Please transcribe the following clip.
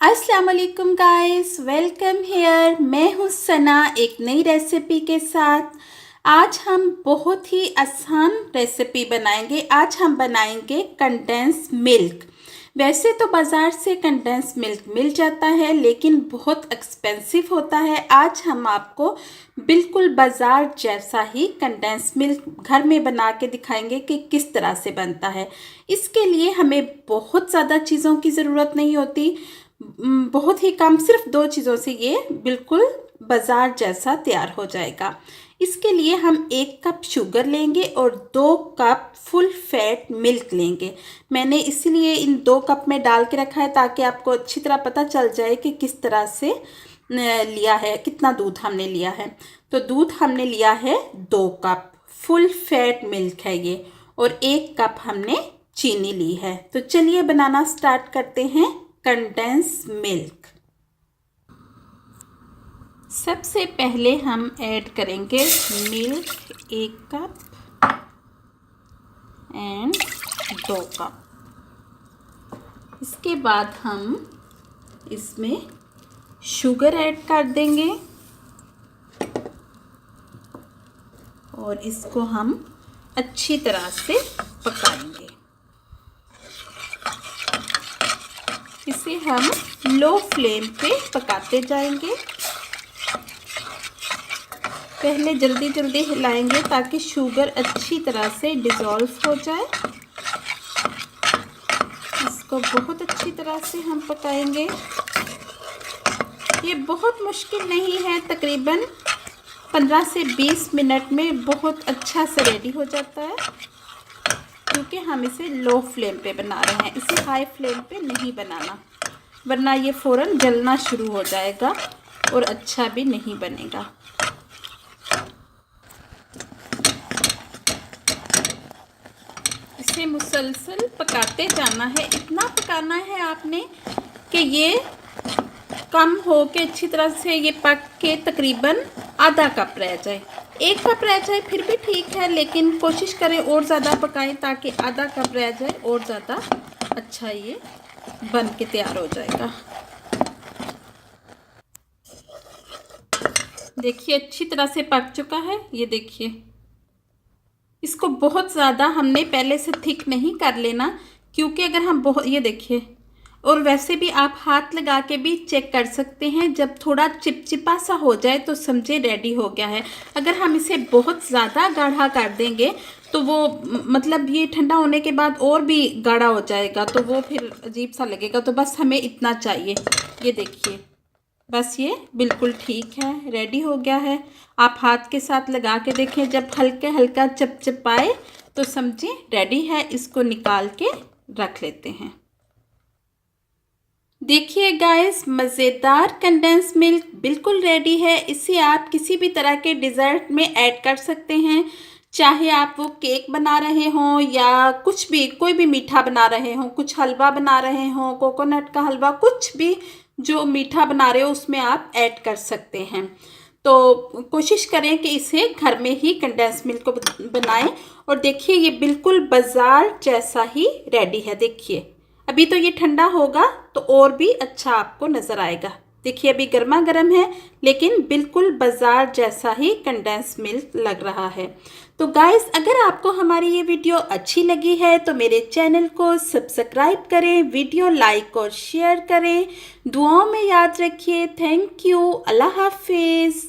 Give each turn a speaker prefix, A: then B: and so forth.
A: अस्सलाम वालेकुम guys, welcome hair. मैं हूँ सना एक नई रेसिपी के साथ। आज हम बहुत ही आसान रेसिपी बनाएंगे। आज हम बनाएंगे कंडेंस मिल्क। वैसे तो बाज़ार से कंडेंस मिल्क मिल जाता है, लेकिन बहुत एक्सपेंसिव होता है। आज हम आपको बिल्कुल बाज़ार जैसा ही कंडेंस मिल्क घर में बना के दिखाएंगे कि किस तरह से बनता है। इसके लिए हमें बहुत ज़्यादा चीज़ों की ज़रूरत नहीं होती। बहुत ही कम, सिर्फ 2 चीज़ों से ये बिल्कुल बाज़ार जैसा तैयार हो जाएगा। इसके लिए हम 1 कप शुगर लेंगे और 2 कप फुल फैट मिल्क लेंगे। मैंने इसलिए इन 2 कप में डाल के रखा है ताकि आपको अच्छी तरह पता चल जाए कि किस तरह से लिया है, कितना दूध हमने लिया है। तो दूध हमने लिया है 2 कप, फुल फैट मिल्क है ये, और 1 कप हमने चीनी ली है। तो चलिए बनाना स्टार्ट करते हैं कंडेंस मिल्क। सबसे पहले हम ऐड करेंगे मिल्क 1 कप एंड 2 कप। इसके बाद हम इसमें शुगर ऐड कर देंगे और इसको हम अच्छी तरह से पकाएंगे। इसे हम लो फ्लेम पे पकाते जाएंगे। पहले जल्दी जल्दी हिलाएंगे ताकि शुगर अच्छी तरह से डिज़ोल्व हो जाए। इसको बहुत अच्छी तरह से हम पकाएंगे। ये बहुत मुश्किल नहीं है, तकरीबन 15 से 20 मिनट में बहुत अच्छा से रेडी हो जाता है, क्योंकि हम इसे लो फ्लेम पे बना रहे हैं। इसे हाई फ्लेम पे नहीं बनाना, वरना ये फ़ौरन जलना शुरू हो जाएगा और अच्छा भी नहीं बनेगा। इसे मुसलसल पकाते जाना है। इतना पकाना है आपने कि ये कम हो के अच्छी तरह से ये पक के तकरीबन आधा कप रह जाए। 1 कप रह जाए फिर भी ठीक है, लेकिन कोशिश करें और ज़्यादा पकाएं ताकि आधा कप रह जाए और ज़्यादा अच्छा ये बन के तैयार हो जाएगा। देखिए अच्छी तरह से पक चुका है। ये देखिए, इसको बहुत ज़्यादा हमने पहले से थिक नहीं कर लेना, क्योंकि अगर हम बहुत, ये देखिए, और वैसे भी आप हाथ लगा के भी चेक कर सकते हैं। जब थोड़ा चिपचिपा सा हो जाए तो समझे रेडी हो गया है। अगर हम इसे बहुत ज़्यादा गाढ़ा कर देंगे तो वो मतलब ये ठंडा होने के बाद और भी गाढ़ा हो जाएगा, तो वो फिर अजीब सा लगेगा। तो बस हमें इतना चाहिए। ये देखिए, बस ये बिल्कुल ठीक है, रेडी हो गया है। आप हाथ के साथ लगा के देखें, जब हल्का हल्का चपचपाए तो समझें रेडी है। इसको निकाल के रख लेते हैं। देखिए गाइस, मज़ेदार कंडेंस मिल्क बिल्कुल रेडी है। इसे आप किसी भी तरह के डिज़र्ट में ऐड कर सकते हैं, चाहे आप वो केक बना रहे हों या कुछ भी, कोई भी मीठा बना रहे हों, कुछ हलवा बना रहे हों, कोकोनट का हलवा, कुछ भी जो मीठा बना रहे हो उसमें आप ऐड कर सकते हैं। तो कोशिश करें कि इसे घर में ही कंडेंस मिल्क को बनाएं। और देखिए ये बिल्कुल बाज़ार जैसा ही रेडी है। देखिए अभी तो ये ठंडा होगा तो और भी अच्छा आपको नज़र आएगा। देखिए अभी गर्मा गर्म है, लेकिन बिल्कुल बाज़ार जैसा ही कंडेंस मिल्क लग रहा है। तो गाइस, अगर आपको हमारी ये वीडियो अच्छी लगी है तो मेरे चैनल को सब्सक्राइब करें, वीडियो लाइक और शेयर करें। दुआओं में याद रखिए। Thank you. अल्लाह हाफिज़।